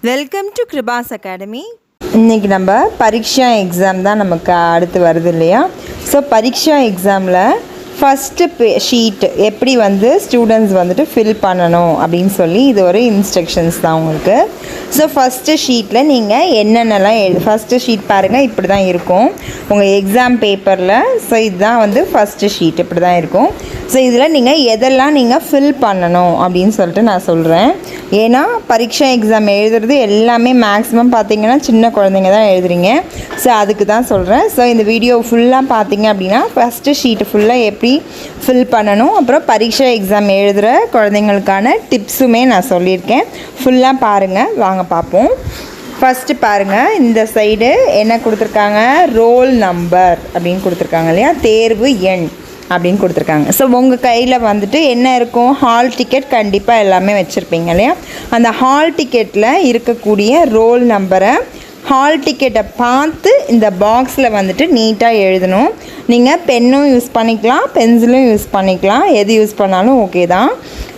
Welcome to Kiruba's academy. இன்றைக்கி நம்ம பரீட்சா exam தான் நமக்கு அடுத்து வருது இல்லையா? ஸோ பரீட்சா எக்ஸாமில் ஃபஸ்ட்டு ஷீட் எப்படி ஸ்டூடெண்ட்ஸ் ஃபில் பண்ணணும் அப்படின்னு சொல்லி இது ஒரு இன்ஸ்ட்ரக்ஷன்ஸ் தான் உங்களுக்கு. ஸோ ஃபஸ்ட்டு ஷீட்டில் நீங்கள் என்னென்னலாம் ஃபஸ்ட்டு ஷீட் பாருங்கள், இப்படி தான் இருக்கும் உங்கள் எக்ஸாம் பேப்பரில். ஸோ இதுதான் ஃபஸ்ட்டு ஷீட் இப்படி தான் இருக்கும். ஸோ இதில் நீங்கள் எதெல்லாம் நீங்கள் ஃபில் பண்ணணும் அப்படின்னு சொல்லிட்டு நான் சொல்கிறேன். ஏன்னா பரீட்சா எக்ஸாம் எழுதுறது எல்லாமே மேக்ஸிமம் பார்த்திங்கன்னா சின்ன குழந்தைங்க தான் எழுதுறீங்க. ஸோ அதுக்கு தான் சொல்கிறேன். ஸோ இந்த வீடியோ ஃபுல்லாக பார்த்தீங்க அப்படின்னா ஃபஸ்ட்டு ஷீட்டு ஃபுல்லாக எப்படி ஃபில் பண்ணணும், அப்புறம் பரீட்சா எக்ஸாம் எழுதுகிற குழந்தைங்களுக்கான டிப்ஸுமே நான் சொல்லியிருக்கேன். ஃபுல்லாக பாருங்கள், வாங்க பார்ப்போம். ஃபஸ்ட்டு பாருங்கள், இந்த சைடு என்ன கொடுத்துருக்காங்க, ரோல் நம்பர் அப்படின்னு கொடுத்துருக்காங்க இல்லையா, தேர்வு எண் அப்படின்னு கொடுத்துருக்காங்க. ஸோ உங்கள் கையில் என்ன இருக்கும், ஹால் டிக்கெட் கண்டிப்பாக எல்லாமே வச்சுருப்பீங்க இல்லையா. அந்த ஹால் டிக்கெட்டில் இருக்கக்கூடிய ரோல் நம்பரை ஹால் டிக்கெட்டை பார்த்து இந்த பாக்ஸில் நீட்டாக எழுதணும். நீங்கள் பென்னும் யூஸ் பண்ணிக்கலாம், பென்சிலும் யூஸ் பண்ணிக்கலாம், எது யூஸ் பண்ணாலும் ஓகே தான்.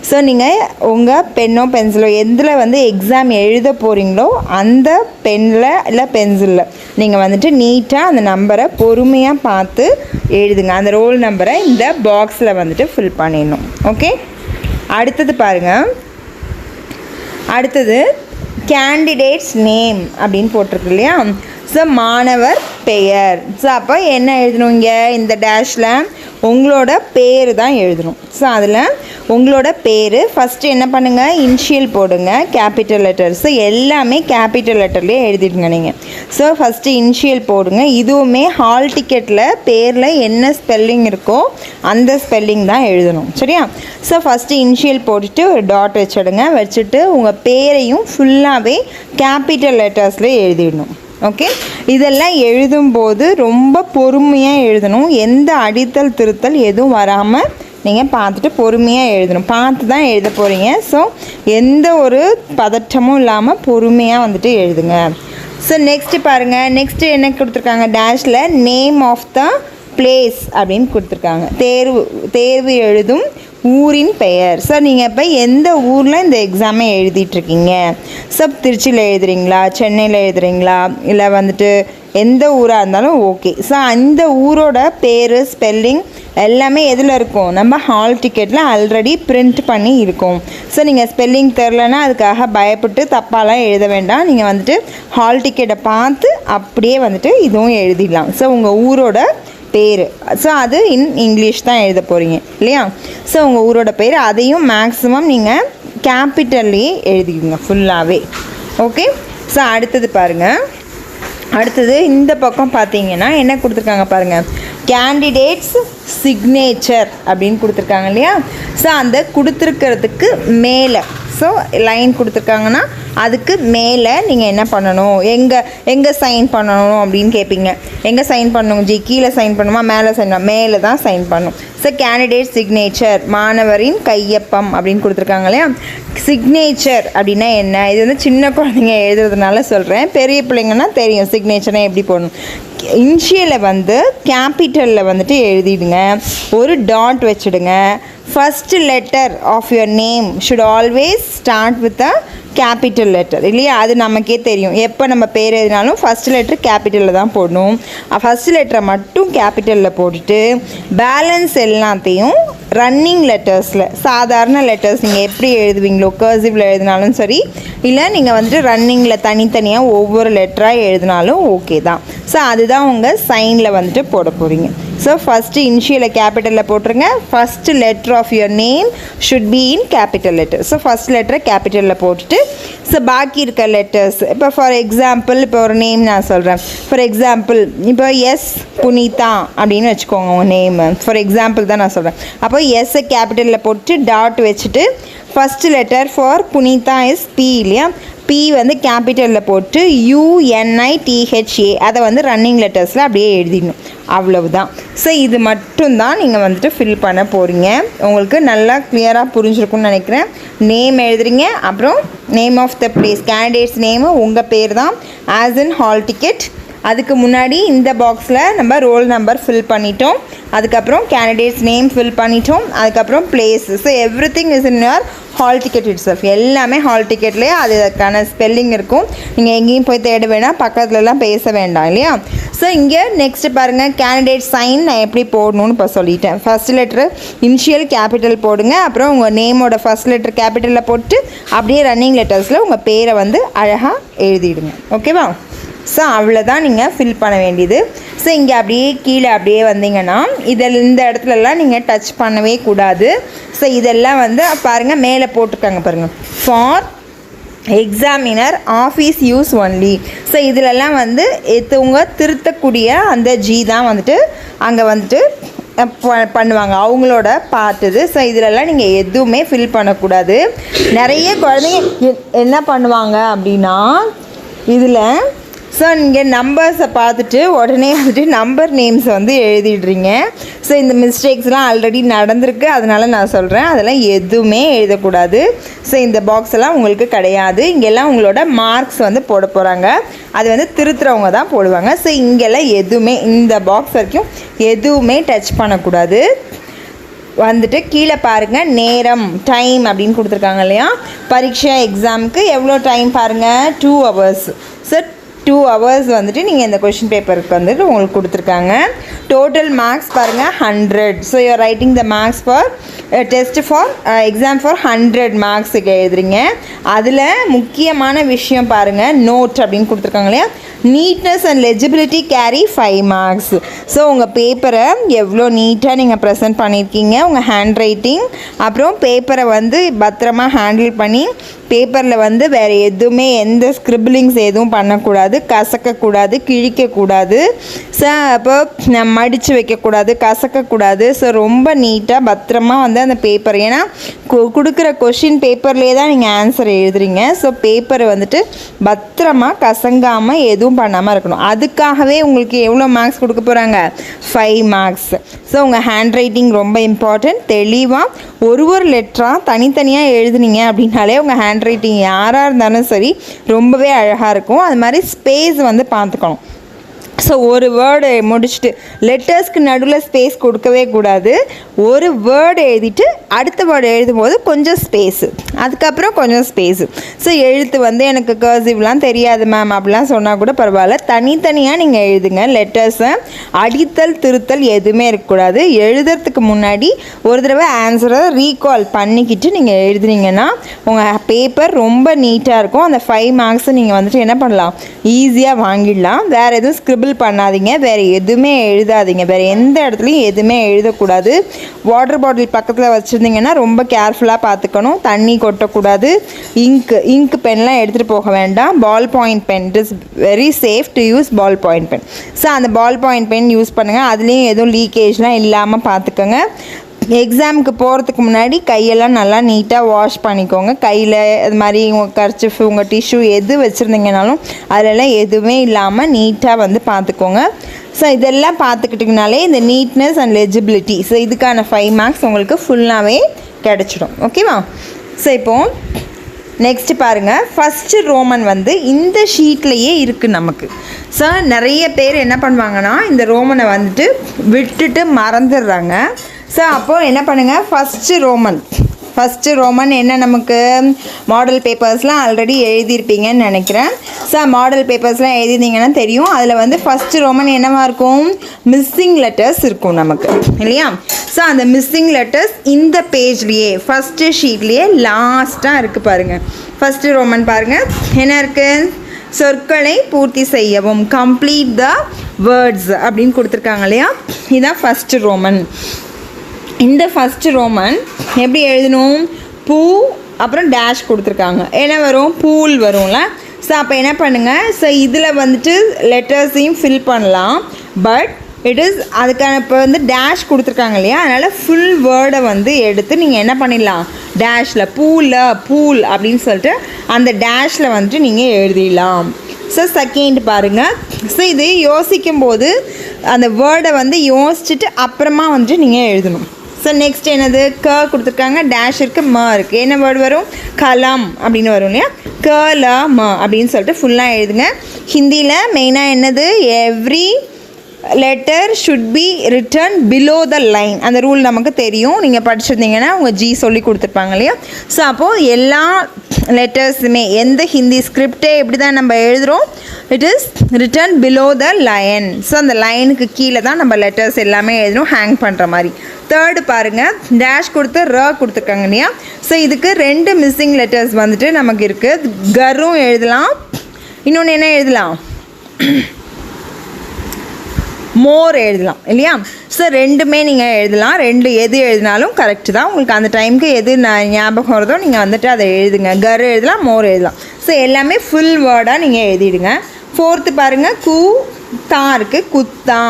ஸோ நீங்கள் உங்கள் பென்னோ பென்சிலோ எதில் எக்ஸாம் எழுத போகிறீங்களோ அந்த பென்னில் இல்லை பென்சிலில் நீங்கள் நீட்டாக அந்த நம்பரை பொறுமையாக பார்த்து எழுதுங்க. அந்த ரோல் நம்பரை இந்த பாக்ஸில் ஃபில் பண்ணிடணும். ஓகே, அடுத்தது பாருங்கள். அடுத்தது கேண்டிடேட்ஸ் நேம் அப்படின்னு போட்டிருக்கு இல்லையா. ஸோ மாணவர் பெயர். ஸோ அப்போ என்ன எழுதணும், இங்கே இந்த டேஷில் உங்களோட பேர் தான் எழுதணும். ஸோ அதில் உங்களோட பேர் ஃபஸ்ட்டு என்ன பண்ணுங்கள், இனிஷியல் போடுங்க, கேபிட்டல் லெட்டர்ஸ் எல்லாமே கேபிட்டல் லெட்டர்லேயே எழுதிடுங்க நீங்கள். ஸோ ஃபஸ்ட்டு இனிஷியல் போடுங்க. இதுவுமே ஹால் டிக்கெட்டில் பேரில் என்ன ஸ்பெல்லிங் இருக்கோ அந்த ஸ்பெல்லிங் தான் எழுதணும், சரியா? ஸோ ஃபஸ்ட்டு இனிஷியல் போட்டுட்டு ஒரு டாட் வச்சுட்டு உங்கள் பேரையும் ஃபுல்லாகவே கேபிட்டல் லெட்டர்ஸில் எழுதிடணும். ஓகே, இதெல்லாம் எழுதும்போது ரொம்ப பொறுமையாக எழுதணும். எந்த அடித்தல் திருத்தல் எதுவும் வராமல் நீங்கள் பார்த்துட்டு பொறுமையாக எழுதணும். பார்த்து தான் எழுத போகிறீங்க. ஸோ எந்த ஒரு பதற்றமும் இல்லாமல் பொறுமையாக எழுதுங்க. ஸோ நெக்ஸ்ட்டு பாருங்கள், நெக்ஸ்ட்டு என்ன கொடுத்துருக்காங்க, டேஷில் நேம் ஆஃப் த பிளேஸ் அப்படின்னு கொடுத்துருக்காங்க. தேர்வு எழுதும் ஊரின் பெயர். ஸோ நீங்கள் இப்போ எந்த ஊரில் இந்த எக்ஸாமை எழுதிட்டுருக்கீங்க? ஸோ திருச்சியில் எழுதுறீங்களா, சென்னையில் எழுதுறீங்களா, இல்லை எந்த ஊராக இருந்தாலும் ஓகே. ஸோ அந்த ஊரோட பேர் ஸ்பெல்லிங் எல்லாமே எதில் இருக்கும், நம்ம ஹால் டிக்கெட்டில் ஆல்ரெடி பிரிண்ட் பண்ணி இருக்கும். ஸோ நீங்கள் ஸ்பெல்லிங் தெரிலனா அதுக்காக பயப்பட்டு தப்பாலாம் எழுத வேண்டாம். நீங்கள் ஹால் டிக்கெட்டை பார்த்து அப்படியே இதுவும் எழுதிடலாம். ஸோ உங்கள் ஊரோட பேர், ஸோ அது இங்கிலீஷ் தான் எழுத போகிறீங்க இல்லையா. ஸோ உங்கள் ஊரோட பேர் அதையும் மேக்ஸிமம் நீங்கள் கேபிட்டல்லையே எழுதிக்கோங்க ஃபுல்லாகவே. ஓகே, ஸோ அடுத்தது பாருங்கள். அடுத்தது இந்த பக்கம் பார்த்தீங்கன்னா என்ன கொடுத்துருக்காங்க பாருங்கள், கேண்டிடேட்ஸ் சிக்னேச்சர் அப்படின்னு கொடுத்துருக்காங்க இல்லையா. ஸோ அந்த கொடுத்துருக்கிறதுக்கு மேலே ஸோ லைன் கொடுத்துருக்காங்கன்னா அதுக்கு மேலே நீங்கள் என்ன பண்ணணும், எங்கே சைன் பண்ணணும் அப்படின்னு கேட்பீங்க. எங்கே சைன் பண்ணணும் ஜி, கீழே சைன் பண்ணுமா மேலே சைன் பண்ணணும், மேலே தான் சைன் பண்ணணும். ஸோ கேண்டிடேட் சிக்னேச்சர், மாணவரின் கையொப்பம் அப்படின்னு கொடுத்துருக்காங்க இல்லையா. சிக்னேச்சர் அப்படின்னா என்ன, இது சின்ன குழந்தைங்க எழுதுறதுனால சொல்கிறேன். பெரிய பிள்ளைங்கன்னா தெரியும் சிக்னேச்சர்னால் எப்படி போடணும். இனிஷியலை கேபிட்டலில் எழுதிடுங்க, ஒரு டாட் வச்சுடுங்க. First letter of your name should always start with a capital letter இல்லையா. அது நமக்கே தெரியும், எப்போ நம்ம பேர் எழுதினாலும் ஃபஸ்ட்டு லெட்டர் கேபிட்டலில் தான் போடணும். ஃபஸ்ட்டு லெட்டரை மட்டும் கேபிட்டலில் போட்டுட்டு பேலன்ஸ் எல்லாத்தையும் ரன்னிங் லெட்டர்ஸில், சாதாரண லெட்டர்ஸ் நீங்கள் எப்படி எழுதுவீங்களோ கர்சிவில் எழுதினாலும் சரி, இல்லை நீங்கள் ரன்னிங்கில் தனித்தனியாக ஒவ்வொரு லெட்டராக எழுதினாலும் ஓகே தான். ஸோ அதுதான் உங்கள் சைனில் போட போகிறீங்க. ஸோ ஃபஸ்ட்டு இனிஷியலை கேபிட்டலில் போட்டுருங்க. First letter of your name should be in capital letter. So first லெட்டரை கேபிட்டலில் போட்டுட்டு ஸோ பாக்கி இருக்க லெட்டர்ஸ், இப்போ ஃபார் எக்ஸாம்பிள் இப்போ ஒரு நேம் நான் சொல்கிறேன். ஃபார் எக்ஸாம்பிள் இப்போ எஸ் புனிதா அப்படின்னு வச்சுக்கோங்க உங்கள் நேமு. ஃபார் எக்ஸாம்பிள் தான் நான் சொல்கிறேன். அப்போ எஸ்ஸை கேபிட்டலில் போட்டு டாட் வச்சுட்டு first letter for Punitha is P இல்லையா. பி கேபிட்டலில் போட்டு UNITHA அதை ரன்னிங் லெட்டர்ஸில் அப்படியே எழுதிடணும். அவ்வளவுதான். ஸோ இது மட்டும்தான் நீங்கள் ஃபில் பண்ண போகிறீங்க. உங்களுக்கு நல்லா கிளியராக புரிஞ்சிருக்கும்னு நினைக்கிறேன். நேம் எழுதுறீங்க, அப்புறம் name of the place, candidates name உங்கள் பேர் தான் ஆஸ் இன் ஹால் டிக்கெட். அதுக்கு முன்னாடி இந்த பாக்ஸில் நம்ம ரோல் நம்பர் ஃபில் பண்ணிட்டோம், அதுக்கப்புறம் கேண்டிடேட்ஸ் நேம் ஃபில் பண்ணிட்டோம், அதுக்கப்புறம் place. So every thing is in your hall ticket it self. எல்லாமே ஹால் டிக்கெட்லேயே அதுக்கான ஸ்பெல்லிங் இருக்கும். நீங்கள் எங்கேயும் போய் தேட வேணாம், பக்கத்துலலாம் பேச வேண்டாம் இல்லையா. ஸோ இங்கே நெக்ஸ்ட் பாருங்கள், கேண்டிடேட் சைன் நான் எப்படி போடணும்னு இப்போ சொல்லிட்டேன். ஃபர்ஸ்ட் லெட்ரு இனிஷியல் கேபிட்டல் போடுங்க, அப்புறம் உங்கள் நேமோட ஃபர்ஸ்ட் லெட்டர் கேபிட்டலில் போட்டு அப்படியே ரன்னிங் லெட்டர்ஸில் உங்கள் பேரை வந்து அழகாக எழுதிடுங்க. ஓகேவா. ஸோ அவ்வளோதான் நீங்கள் ஃபில் பண்ண வேண்டியது. ஸோ இங்கே அப்படியே கீழே அப்படியே வந்தீங்கன்னா இந்த இடத்துலலாம் நீங்கள் டச் பண்ணவே கூடாது. ஸோ இதெல்லாம் வந்து பாருங்கள் மேலே போட்டிருக்காங்க பாருங்கள், for examiner office use only. So இதிலெல்லாம் வந்து எத்தவங்க திருத்தக்கூடிய அந்த ஜி தான் வந்துட்டு அங்கே வந்துட்டு பண்ணுவாங்க, அவங்களோட பார்ட் இது. ஸோ இதிலெல்லாம் நீங்கள் எதுவுமே ஃபில் பண்ணக்கூடாது. நிறைய குழந்தைங்க என்ன பண்ணுவாங்க அப்படின்னா இதில் ஸோ நீங்கள் நம்பர்ஸை பார்த்துட்டு உடனே வந்துட்டு நம்பர் நேம்ஸை வந்து எழுதிடுறீங்க. ஸோ இந்த மிஸ்டேக்ஸ்லாம் ஆல்ரெடி நடந்திருக்கு, அதனால் நான் சொல்கிறேன், அதெல்லாம் எதுவுமே எழுதக்கூடாது. ஸோ இந்த பாக்ஸ் எல்லாம் உங்களுக்கு கிடையாது. இங்கெல்லாம் உங்களோட மார்க்ஸ் வந்து போட போகிறாங்க, அது வந்து திருத்துறவங்க தான் போடுவாங்க. ஸோ இங்கெல்லாம் எதுவுமே இந்த பாக்ஸ் வரைக்கும் எதுவுமே டச் பண்ணக்கூடாது. வந்துட்டு கீழே பாருங்கள், நேரம் டைம் அப்படின்னு கொடுத்துருக்காங்க இல்லையா. பரீட்சா எக்ஸாமுக்கு எவ்வளோ டைம் பாருங்கள், 2 hours. ஸோ 2 hours வந்துட்டு நீங்கள் இந்த கொஷின் பேப்பருக்கு வந்துட்டு உங்களுக்கு கொடுத்துருக்காங்க. டோட்டல் மார்க்ஸ் பாருங்கள் 100. So you're writing the marks for test for exam for 100 மார்க்ஸுக்கு எழுதுறீங்க. அதில் முக்கியமான விஷயம் பாருங்கள், நோட் அப்படின்னு கொடுத்துருக்காங்க இல்லையா. Neatness and legibility carry 5 marks. So உங்கள் பேப்பரை எவ்வளோ நீட்டாக நீங்கள் ப்ரெசென்ட் பண்ணியிருக்கீங்க, உங்கள் ஹேண்ட் ரைட்டிங், அப்புறம் பேப்பரை வந்து பத்திரமா ஹேண்டில் பண்ணி பேப்பரில் வந்து வேறு எதுவுமே எந்த ஸ்க்ரிபிளிங்ஸ் எதுவும் பண்ணக்கூடாது, கசக்கக்கூடாது, கிழிக்கக்கூடாது. ஸோ அப்போ மடித்து வைக்கக்கூடாது, கசக்கக்கூடாது. ஸோ ரொம்ப நீட்டாக பத்திரமா வந்து அந்த பேப்பர், ஏன்னா கொடுக்குற கொஷின் பேப்பர்லேயே தான் நீங்கள் ஆன்சர் எழுதுறீங்க. ஸோ பேப்பரை வந்துட்டு பத்திரமா கசங்காமல் எதுவும் பண்ணாமல் இருக்கணும். அதுக்காகவே உங்களுக்கு எவ்வளோ மார்க்ஸ் கொடுக்க போகிறாங்க, 5 marks. ஸோ உங்கள் ஹேண்ட் ரைட்டிங் ரொம்ப இம்பார்ட்டன்ட். தெளிவாக ஒரு லெட்டராக தனித்தனியாக எழுதுனீங்க அப்படின்னாலே உங்கள் ஹேண்ட் ரைட்டிங் யாராக இருந்தாலும் சரி ரொம்பவே அழகாக இருக்கும். அது மாதிரி ஸ்பேஸ் வந்து பார்த்துக்கணும். ஸோ ஒரு வேர்டு முடிச்சுட்டு லெட்டர்ஸ்க்கு நடுவில் ஸ்பேஸ் கொடுக்கவே கூடாது. ஒரு வேர்டு எழுதிட்டு அடுத்த வேர்டு எழுதும்போது கொஞ்சம் ஸ்பேஸு, அதுக்கப்புறம் கொஞ்சம் ஸ்பேஸு. ஸோ எழுத்து வந்து எனக்கு கர்சிவ்லாம் தெரியாது மேம் அப்படிலாம் சொன்னால் கூட பரவாயில்ல, தனித்தனியாக நீங்கள் எழுதுங்க. லெட்டர்ஸை அடித்தல் திருத்தல் எதுவுமே இருக்கக்கூடாது. எழுதுறதுக்கு முன்னாடி ஒரு தடவை ஆன்சரை ரீகால் பண்ணிக்கிட்டு நீங்கள் எழுதுனீங்கன்னா உங்கள் பேப்பர் ரொம்ப நீட்டாக இருக்கும். அந்த 5 marks நீங்கள் வந்துட்டு என்ன பண்ணலாம், ஈஸியாக வாங்கிடலாம். வேறு எதுவும் ஸ்கிரிபிள் பண்ணாதீங்க, வேறு எதுவுமே எழுதாதீங்க, வேறு எந்த இடத்துலையும் எதுவுமே எழுதக்கூடாது. வாட்டர் பாட்டில் பக்கத்தில் வச்சுருந்தீங்கன்னா ரொம்ப கேர்ஃபுல்லாக பார்த்துக்கணும், தண்ணி கொட்டக்கூடாது. இங்க் பென்லாம் எடுத்துகிட்டு போக வேண்டாம். Ballpoint pen, it is very safe to use ballpoint pen. So அந்த பால் பாயிண்ட் பென் யூஸ் பண்ணுங்கள், அதுலேயும் எதுவும் லீக்கேஜ்லாம் இல்லாமல் பார்த்துக்கோங்க. எக்ஸாமுக்கு போகிறதுக்கு முன்னாடி கையெல்லாம் நல்லா நீட்டாக வாஷ் பண்ணிக்கோங்க. கையில் அது மாதிரி உங்கள் கர்ச்சிஃப், உங்கள் டிஷ்யூ எது வச்சுருந்தீங்கனாலும் அதிலெல்லாம் எதுவுமே இல்லாமல் நீட்டாக வந்து பார்த்துக்கோங்க. ஸோ இதெல்லாம் பார்த்துக்கிட்டிங்கனாலே இந்த நீட்னஸ் அண்ட் லெஜிபிலிட்டி, ஸோ இதுக்கான 5 marks உங்களுக்கு ஃபுல்லாகவே கிடச்சிடும். ஓகேவா. ஸோ இப்போது நெக்ஸ்ட்டு பாருங்கள், ஃபஸ்ட்டு ரோமன் வந்து இந்த ஷீட்லேயே இருக்குது நமக்கு. ஸோ நிறைய பேர் என்ன பண்ணுவாங்கன்னா இந்த ரோமனை வந்துட்டு விட்டுட்டு மறந்துடுறாங்க. ஸோ அப்போது என்ன பண்ணுங்கள், ஃபஸ்ட்டு ரோமன் என்ன, நமக்கு மாடல் பேப்பர்ஸ்லாம் ஆல்ரெடி எழுதியிருப்பீங்கன்னு நினைக்கிறேன். ஸோ மாடல் பேப்பர்ஸ்லாம் எழுதியிருந்தீங்கன்னா தெரியும். அதில் வந்து ஃபஸ்ட்டு ரோமன் என்னவாக இருக்கும், மிஸ்ஸிங் லெட்டர்ஸ் இருக்கும் நமக்கு இல்லையா. ஸோ அந்த மிஸ்ஸிங் லெட்டர்ஸ் இந்த பேஜ்லேயே ஃபஸ்ட்டு ஷீட்லேயே லாஸ்ட்டாக இருக்குது பாருங்கள். ஃபஸ்ட்டு ரோமன் பாருங்கள் என்ன இருக்குது, சொற்களை பூர்த்தி செய்யவும், கம்ப்ளீட் த வேர்ட்ஸ் அப்படின்னு கொடுத்துருக்காங்க இல்லையா. இதுதான் ஃபஸ்ட்டு ரோமன். இந்த ஃபஸ்ட்டு ரோமன் எப்படி எழுதணும், பூ அப்புறம் டேஷ் கொடுத்துருக்காங்க, என்ன வரும், பூல் வரும்ல. ஸோ அப்போ என்ன பண்ணுங்கள், ஸோ இதில் வந்துட்டு லெட்டர்ஸையும் ஃபில் பண்ணலாம், பட் இட் இஸ் அதுக்கான இப்போ வந்து டேஷ் கொடுத்துருக்காங்க இல்லையா, அதனால் ஃபுல் வேர்டை வந்து எடுத்து நீங்கள் என்ன பண்ணிடலாம், டேஷில் பூல் அப்படின்னு சொல்லிட்டு அந்த டேஷில் வந்துட்டு நீங்கள் எழுதிடலாம். ஸோ செகண்ட் பாருங்கள், ஸோ இது யோசிக்கும்போது அந்த வேர்டை வந்து யோசிச்சுட்டு அப்புறமா வந்துட்டு நீங்கள் எழுதணும். ஸோ நெக்ஸ்ட் என்னது க கொடுத்துருக்காங்க, டேஷ் இருக்குது, ம இருக்குது. என்ன வேர்டு வரும்? கலம் அப்படின்னு வரும் இல்லையா? க ல ம அப்படின்னு சொல்லிட்டு ஃபுல்லாக எழுதுங்க. ஹிந்தியில் மெயினாக என்னது, every letter should be written below the line. அந்த ரூல் நமக்கு தெரியும், நீங்கள் படிச்சிருந்தீங்கன்னா உங்கள் ஜி சொல்லி கொடுத்துருப்பாங்க இல்லையா? ஸோ அப்போது எல்லா லெட்டர்ஸுமே எந்த ஹிந்தி ஸ்கிரிப்டே எப்படி தான் நம்ம எழுதுகிறோம், it is written below the line. So அந்த லைனுக்கு கீழே தான் நம்ம லெட்டர்ஸ் எல்லாமே எழுதணும், ஹேங் பண்ணுற மாதிரி. தேர்டு பாருங்கள், டேஷ் கொடுத்து ர கொடுத்துருக்காங்க இல்லையா? ஸோ இதுக்கு 2 மிஸ்ஸிங் லெட்டர்ஸ் வந்துட்டு நமக்கு இருக்குது. கரும் எழுதலாம், இன்னொன்று என்ன எழுதலாம், மோர் எழுதலாம் இல்லையா? ஸோ ரெண்டுமே நீங்கள் எழுதலாம். எது எழுதினாலும் கரெக்டு தான். உங்களுக்கு அந்த டைமுக்கு எது ஞாபகம் வருதோ நீங்கள் வந்துட்டு அதை எழுதுங்க. கர் எழுதலாம், மோர் எழுதலாம். ஸோ எல்லாமே ஃபுல் வேர்டாக நீங்கள் எழுதிடுங்க. ஃபோர்த்து பாருங்கள், கு தா இருக்குது, குத்தா.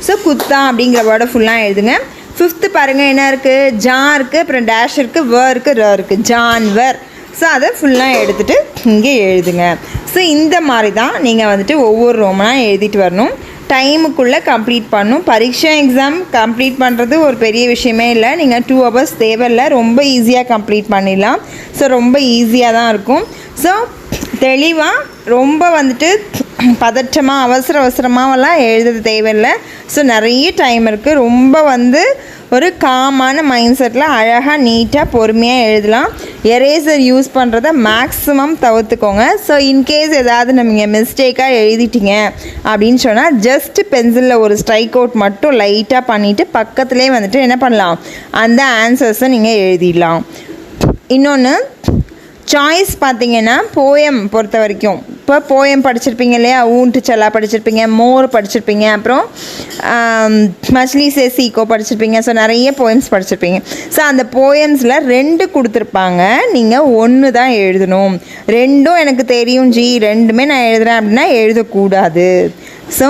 ஸோ குத்தா அப்படிங்கிற வேர்டை ஃபுல்லாக எழுதுங்க. ஃபிஃப்த்து பாருங்கள், என்ன இருக்குது, ஜா இருக்குது, அப்புறம் டேஷ் இருக்குது, வர் இருக்குது, ர இருக்குது, ஜான்வர். ஸோ அதை ஃபுல்லாக எடுத்துகிட்டு இங்கே எழுதுங்க. ஸோ இந்த மாதிரி தான் நீங்கள் வந்துட்டு ஒவ்வொரு ரோமனாக எழுதிட்டு வரணும். டைமுக்குள்ளே கம்ப்ளீட் பண்ணணும். பரீட்சா எக்ஸாம் கம்ப்ளீட் பண்ணுறது ஒரு பெரிய விஷயமே இல்லை. நீங்கள் 2 hours தேவையில்லை, ரொம்ப ஈஸியாக கம்ப்ளீட் பண்ணிடலாம். ஸோ ரொம்ப ஈஸியாக தான் இருக்கும். ஸோ தெளிவாக ரொம்ப வந்துட்டு பதற்றமாக அவசரமாகலாம் எழுதுறது தேவையில்லை. ஸோ நிறைய டைம் இருக்குது. ரொம்ப வந்து ஒரு காமான மைண்ட் செட்டில் அழகாக நீட்டாக பொறுமையாக எழுதலாம். எரேசர் யூஸ் பண்ணுறத மேக்ஸிமம் தவிர்த்துக்கோங்க. ஸோ இன்கேஸ் ஏதாவது நீங்கள் மிஸ்டேக்காக எழுதிட்டீங்க அப்படின்னு சொன்னால் ஜஸ்ட் பென்சிலில் ஒரு ஸ்ட்ரைக் அவுட் மட்டும் லைட்டாக பண்ணிவிட்டு பக்கத்துலேயே வந்துட்டு என்ன பண்ணலாம், அந்த ஆன்சர்ஸை நீங்கள் எழுதிடலாம். இன்னொன்று சாய்ஸ் பார்த்தீங்கன்னா போயம் பொறுத்த வரைக்கும், இப்போ போயம் படிச்சிருப்பீங்க இல்லையா, ஊன்ட்டு செல்லா படிச்சிருப்பீங்க, மோர் படிச்சிருப்பீங்க, அப்புறம் மச்லி சே சீக்கோ படிச்சிருப்பீங்க. ஸோ நிறைய போயம்ஸ் படிச்சிருப்பீங்க. ஸோ அந்த போயம்ஸில் 2 கொடுத்துருப்பாங்க, நீங்கள் 1 தான் எழுதணும். 2ம் எனக்கு தெரியும் ஜி, 2மே நான் எழுதுகிறேன் அப்படின்னா எழுதக்கூடாது. ஸோ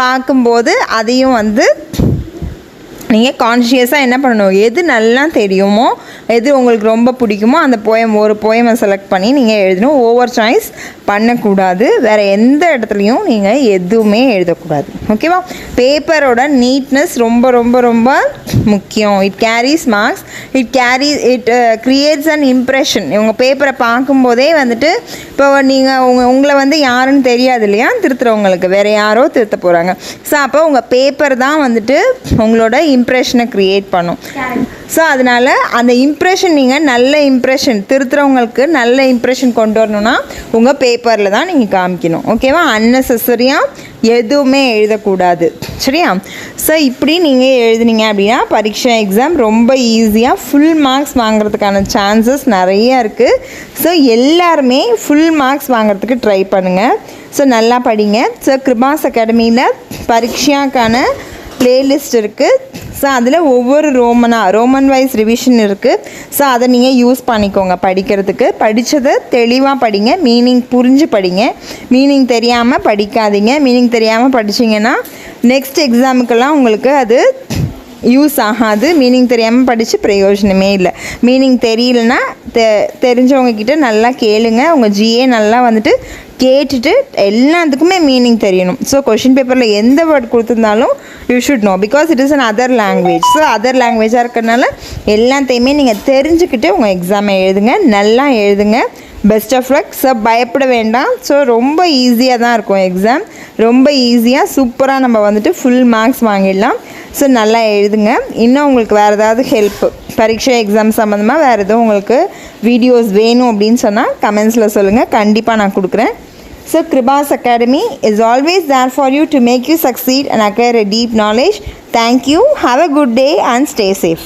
பார்க்கும்போது அதையும் வந்து நீங்கள் கான்ஷியஸாக என்ன பண்ணணும், எது நல்லா தெரியுமோ, எது உங்களுக்கு ரொம்ப பிடிக்குமோ அந்த ஒரு போயமை செலக்ட் பண்ணி நீங்கள் எழுதணும். ஓவர் சாய்ஸ் பண்ணக்கூடாது. வேறு எந்த இடத்துலையும் நீங்கள் எதுவுமே எழுதக்கூடாது. ஓகேவா? பேப்பரோட நீட்னஸ் ரொம்ப ரொம்ப ரொம்ப முக்கியம். It carries marks, it creates an impression. உங்கள் பேப்பரை பார்க்கும்போதே வந்துட்டு இப்போ நீங்கள் உங்களை வந்து யாருன்னு தெரியாது இல்லையா, திருத்துறவங்களுக்கு வேறு யாரோ திருத்த போகிறாங்க. ஸோ அப்போ உங்கள் பேப்பர் தான் வந்துட்டு உங்களோட இம்ப்ரெஷனை க்ரியேட் பண்ணும். ஸோ அதனால் அந்த இம்ப்ரெஷன் நீங்கள் நல்ல இம்ப்ரெஷன், திருத்துறவங்களுக்கு நல்ல இம்ப்ரெஷன் கொண்டு வரணும்னா உங்கள் பேப்பரில் தான் நீங்கள் காமிக்கணும். ஓகேவா? அன்னெசரியாக எதுவுமே எழுதக்கூடாது. சரியா? ஸோ இப்படி நீங்கள் எழுதுனீங்க அப்படின்னா பரீட்சா எக்ஸாம் ரொம்ப ஈஸியாக ஃபுல் மார்க்ஸ் வாங்குறதுக்கான சான்சஸ் நிறைய இருக்குது. ஸோ எல்லாருமே ஃபுல் மார்க்ஸ் வாங்குறதுக்கு ட்ரை பண்ணுங்கள். ஸோ நல்லா படிங்க. ஸோ கிருபாஸ் அகாடமியில் பரீட்சாக்கான பிளேலிஸ்ட் இருக்குது. ஸோ அதில் ஒவ்வொரு ரோமன் வைஸ் ரிவிஷன் இருக்குது. ஸோ அதை நீங்கள் யூஸ் பண்ணிக்கோங்க படிக்கிறதுக்கு. படித்ததை தெளிவாக படிங்க, மீனிங் புரிஞ்சு படிங்க. மீனிங் தெரியாமல் படிக்காதீங்க. மீனிங் தெரியாமல் படிச்சிங்கன்னா நெக்ஸ்ட் எக்ஸாமுக்கெல்லாம் உங்களுக்கு அது யூஸ் ஆகாது. மீனிங் தெரியாமல் படித்து பிரயோஜனமே இல்லை. மீனிங் தெரியலன்னா தெரிஞ்சவங்கக்கிட்ட நல்லா கேளுங்க. உங்கள் ஜிஏ நல்லா வந்துட்டு கேட்டுட்டு எல்லாத்துக்குமே மீனிங் தெரியணும். ஸோ கொஷின் பேப்பரில் எந்த வேர்ட் கொடுத்துருந்தாலும் you should know, because it is an other language. So other லாங்குவேஜாக இருக்கிறதுனால எல்லாத்தையுமே நீங்கள் தெரிஞ்சுக்கிட்டு உங்கள் எக்ஸாமை எழுதுங்க. நல்லா எழுதுங்க. Best of luck. ஸோ பயப்பட வேண்டாம். ஸோ ரொம்ப ஈஸியாக தான் இருக்கும் எக்ஸாம். ரொம்ப ஈஸியாக சூப்பராக நம்ம வந்துட்டு ஃபுல் மார்க்ஸ் வாங்கிடலாம். ஸோ நல்லா எழுதுங்க. இன்னும் உங்களுக்கு வேறு ஏதாவது ஹெல்ப், பரீட்சா எக்ஸாம் சம்மந்தமாக வேறு எதுவும் உங்களுக்கு வீடியோஸ் வேணும் அப்படின்னு சொன்னால் கமெண்ட்ஸில் சொல்லுங்கள், கண்டிப்பாக நான் கொடுக்குறேன். So Kirubha's Academy is always there for you to make you succeed and acquire a deep knowledge. Thank you. Have a good day and stay safe.